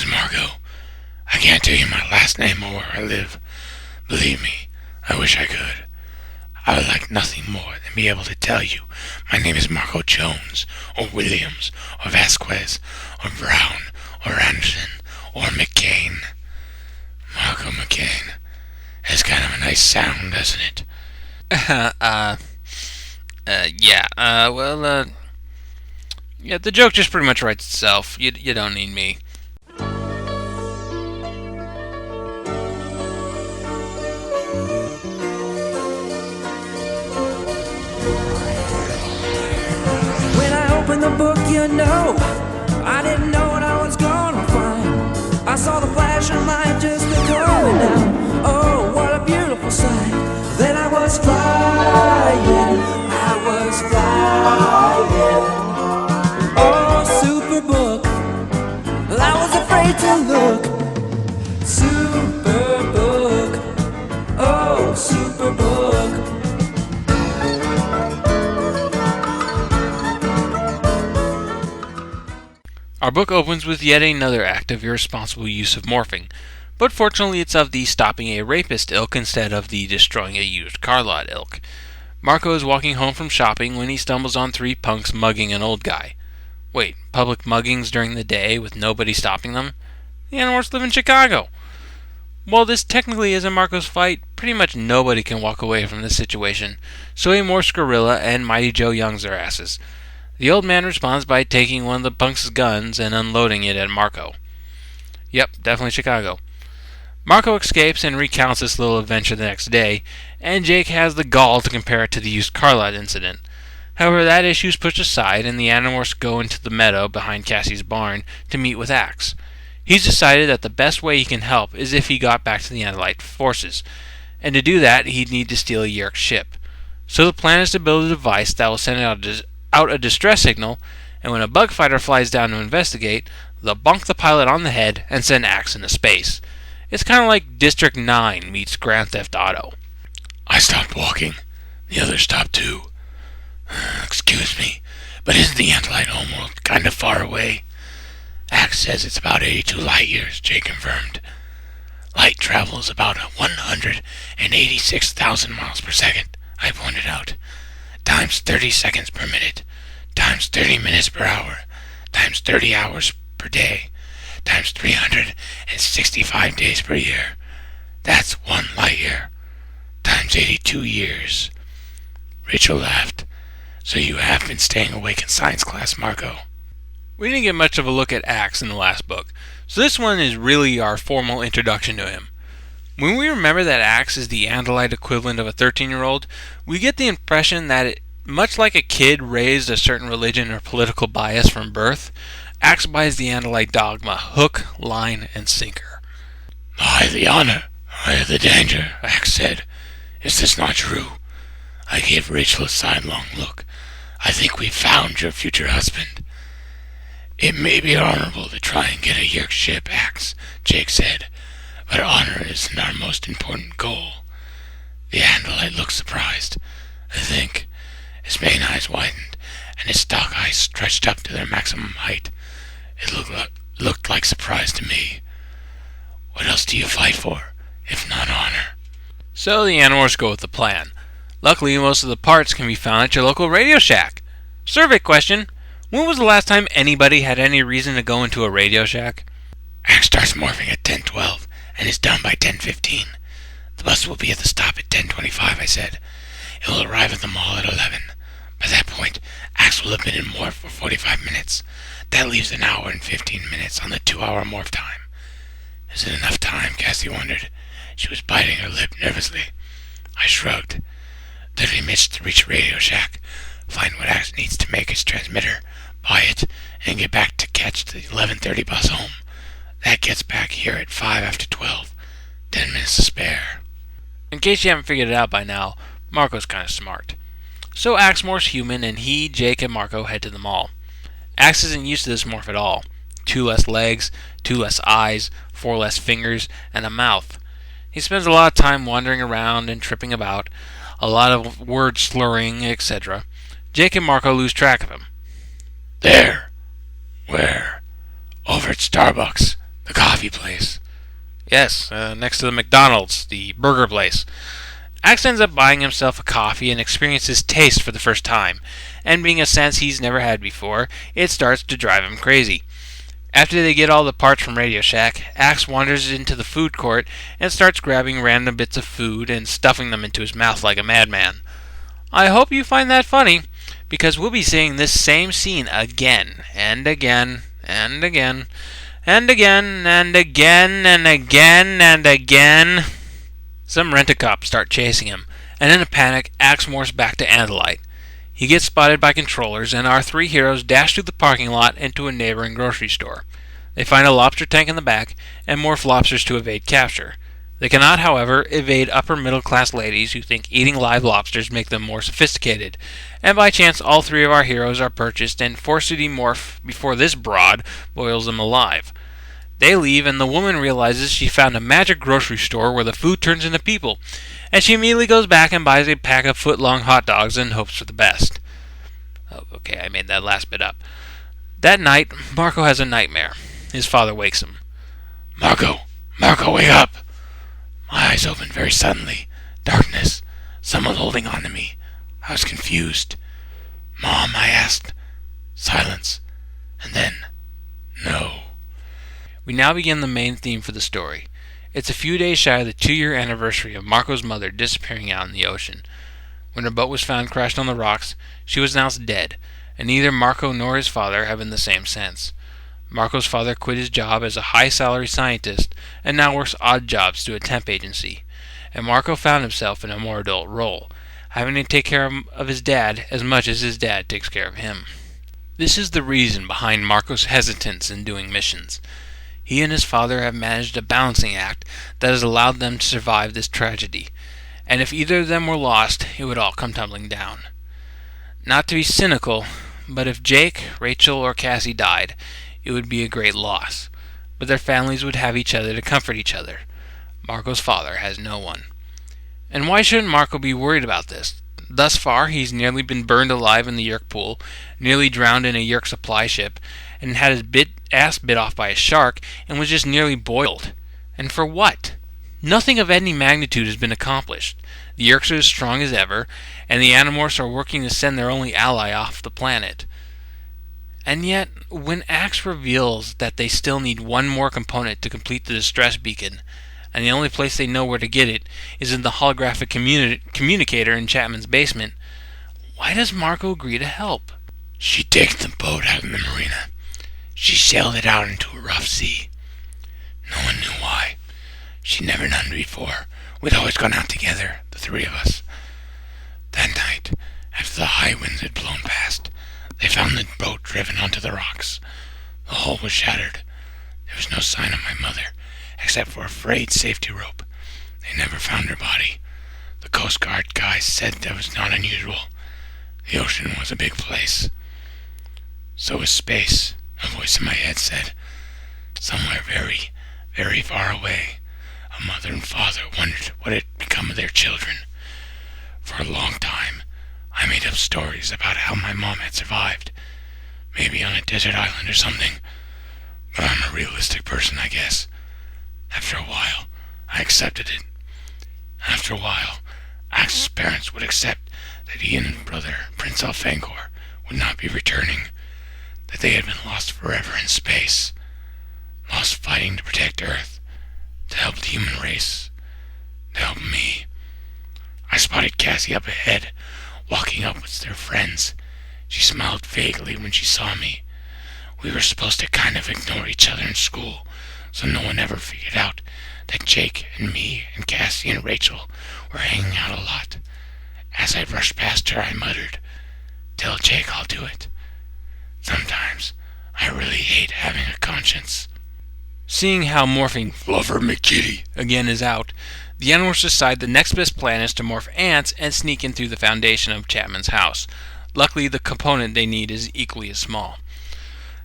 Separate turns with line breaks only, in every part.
is Margot. I can't tell you my last name or where I live. Believe me, I wish I could. I would like nothing more than be able to tell you my name is Margot Jones, or Williams, or Vasquez, or Brown, or Anderson, or McCain. Margot McCain. Has kind of a nice sound, doesn't it?
Yeah, the joke just pretty much writes itself. You don't need me.
When I opened the book, I didn't know what I was gonna find. I saw the flashing light just coming down. Oh, what a beautiful sight. Then I was flying. Oh, Superbook. Well, I was afraid to look. Superbook. Oh, Superbook.
Our book opens with yet another act of irresponsible use of morphing, but fortunately it's of the stopping a rapist ilk instead of the destroying a used car lot ilk. Marco is walking home from shopping when he stumbles on three punks mugging an old guy. Wait, public muggings during the day with nobody stopping them? The Animorphs live in Chicago! While this technically isn't Marco's fight, pretty much nobody can walk away from this situation, so he morphs Gorilla and Mighty Joe Youngs their asses. The old man responds by taking one of the punks' guns and unloading it at Marco. Yep, definitely Chicago. Marco escapes and recounts this little adventure the next day, and Jake has the gall to compare it to the used car lot incident. However, that issue is pushed aside, and the Animorphs go into the meadow behind Cassie's barn to meet with Axe. He's decided that the best way he can help is if he got back to the Andalite forces, and to do that, he'd need to steal a Yeerk ship. So the plan is to build a device that will send out a distress signal, and when a bug fighter flies down to investigate, they'll bonk the pilot on the head and send Axe into space. It's kind of like District 9 meets Grand Theft Auto.
I stopped walking. The others stopped too. Excuse me, but isn't the Andalite homeworld kind of far away? Axe says it's about 82 light years, Jay confirmed. Light travels about 186,000 miles per second, I pointed out. Times 30 seconds per minute, times 30 minutes per hour, times 30 hours per day, times 365 days per year. That's 1 light year, times 82 years. Rachel laughed. So you have been staying awake in science class, Marco.
We didn't get much of a look at Axe in the last book, so this one is really our formal introduction to him. When we remember that Axe is the Andalite equivalent of a 13-year-old, we get the impression that much like a kid raised a certain religion or political bias from birth, Axe buys the Andalite dogma hook, line, and sinker.
I have the honor, I have the danger, Axe said. Is this not true? I gave Rachel a sidelong look. I think we've found your future husband. It may be honorable to try and get a Yeerk ship, Axe, Jake said, but honor isn't our most important goal. The Andalite looked surprised. I think his main eyes widened, and his stalk eyes stretched up to their maximum height. It looked like surprise to me. What else do you fight for, if not honor?
So the Animorphs go with the plan. Luckily, most of the parts can be found at your local Radio Shack. Survey question: when was the last time anybody had any reason to go into a Radio Shack?
Axe starts morphing at 10:12 and is done by 10:15. The bus will be at the stop at 10:25, I said. It will arrive at the mall at 11. By that point, Axe will have been in morph for 45 minutes. That leaves an hour and 15 minutes on the 2-hour morph time. Is it enough time? Cassie wondered. She was biting her lip nervously. I shrugged. 30 minutes to reach Radio Shack, find what Axe needs to make its transmitter, buy it, and get back to catch the 11:30 bus home. That gets back here at 5 after 12. 10 minutes to spare.
In case you haven't figured it out by now, Marco's kind of smart. So Axe morphs human, and he, Jake, and Marco head to the mall. Axe isn't used to this morph at all. 2 less legs, 2 less eyes, 4 less fingers, and a mouth. He spends a lot of time wandering around and tripping about, a lot of word slurring, etc. Jake and Marco lose track of him.
There. Where? Over at Starbucks. The coffee place.
Yes, next to the McDonald's, the burger place. Axe ends up buying himself a coffee and experiences taste for the first time, and being a sense he's never had before, it starts to drive him crazy. After they get all the parts from Radio Shack, Axe wanders into the food court and starts grabbing random bits of food and stuffing them into his mouth like a madman. I hope you find that funny, because we'll be seeing this same scene again, and again, and again, and again, and again, and again, and again. Some rent-a-cops start chasing him, and in a panic, Axe morphs back to Andalite. He gets spotted by controllers, and our three heroes dash through the parking lot into a neighboring grocery store. They find a lobster tank in the back, and morph lobsters to evade capture. They cannot, however, evade upper-middle-class ladies who think eating live lobsters make them more sophisticated, and by chance all three of our heroes are purchased and forced to demorph before this broad boils them alive. They leave, and the woman realizes she found a magic grocery store where the food turns into people, and she immediately goes back and buys a pack of foot-long hot dogs and hopes for the best. Oh, okay, I made that last bit up. That night, Marco has a nightmare. His father wakes him.
Marco, wake up! My eyes opened very suddenly. Darkness. Someone holding on to me. I was confused. Mom, I asked. Silence. And then, no.
We now begin the main theme for the story. It's a few days shy of the 2-year anniversary of Marco's mother disappearing out in the ocean. When her boat was found crashed on the rocks, she was announced dead, and neither Marco nor his father have been the same since. Marco's father quit his job as a high-salary scientist and now works odd jobs through a temp agency, and Marco found himself in a more adult role, having to take care of his dad as much as his dad takes care of him. This is the reason behind Marco's hesitance in doing missions. He and his father have managed a balancing act that has allowed them to survive this tragedy, and if either of them were lost, it would all come tumbling down. Not to be cynical, but if Jake, Rachel, or Cassie died, it would be a great loss, but their families would have each other to comfort each other. Marco's father has no one. And why shouldn't Marco be worried about this? Thus far, he's nearly been burned alive in the Yerk pool, nearly drowned in a Yerk supply ship, and had his ass bit off by a shark, and was just nearly boiled. And for what? Nothing of any magnitude has been accomplished. The Yerks are as strong as ever, and the Animorphs are working to send their only ally off the planet. And yet, when Axe reveals that they still need one more component to complete the distress beacon, and the only place they know where to get it is in the holographic communicator in Chapman's basement, why does Marco agree to help?
She'd taken the boat out of the marina. She sailed it out into a rough sea. No one knew why. She'd never done it before. We'd always gone out together, the three of us. That night, after the high winds had blown past, they found the boat driven onto the rocks. The hull was shattered. There was no sign of my mother, except for a frayed safety rope. They never found her body. The Coast Guard guys said that was not unusual. The ocean was a big place. So was space, a voice in my head said. Somewhere very, very far away, a mother and father wondered what had become of their children. For a long time, I made up stories about how my mom had survived. Maybe on a desert island or something. But I'm a realistic person, I guess. After a while, I accepted it. After a while, Axe's parents would accept that he and his brother, Prince Alfangor, would not be returning. That they had been lost forever in space. Lost fighting to protect Earth. To help the human race. To help me. I spotted Cassie up ahead, walking up with their friends. She smiled vaguely when she saw me. We were supposed to kind of ignore each other in school, so no one ever figured out that Jake and me and Cassie and Rachel were hanging out a lot. As I brushed past her, I muttered, "Tell Jake I'll do it." Sometimes I really hate having a conscience.
Seeing how morphing
Fluffer McKitty
again is out, the Animorphs decide the next best plan is to morph ants and sneak in through the foundation of Chapman's house. Luckily, the component they need is equally as small.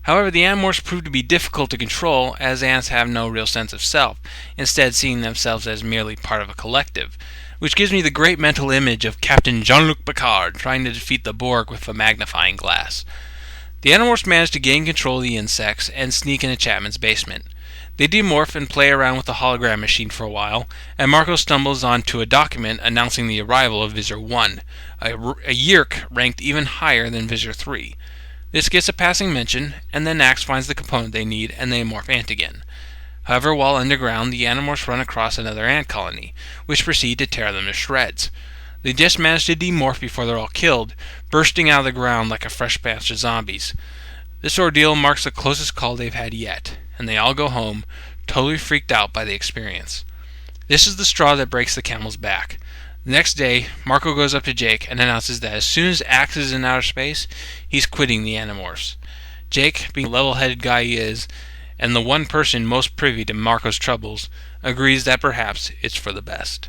However, the Animorphs prove to be difficult to control, as ants have no real sense of self, instead seeing themselves as merely part of a collective, which gives me the great mental image of Captain Jean-Luc Picard trying to defeat the Borg with a magnifying glass. The Animorphs manage to gain control of the insects and sneak into Chapman's basement. They demorph and play around with the hologram machine for a while, and Marco stumbles onto a document announcing the arrival of Visor 1, a Yeerk ranked even higher than Visor 3. This gets a passing mention, and then Axe finds the component they need, and they morph ant again. However, while underground, the Animorphs run across another ant colony, which proceed to tear them to shreds. They just manage to demorph before they're all killed, bursting out of the ground like a fresh batch of zombies. This ordeal marks the closest call they've had yet, and they all go home, totally freaked out by the experience. This is the straw that breaks the camel's back. The next day, Marco goes up to Jake and announces that as soon as Axe is in outer space, he's quitting the Animorphs. Jake, being the level-headed guy he is, and the one person most privy to Marco's troubles, agrees that perhaps it's for the best.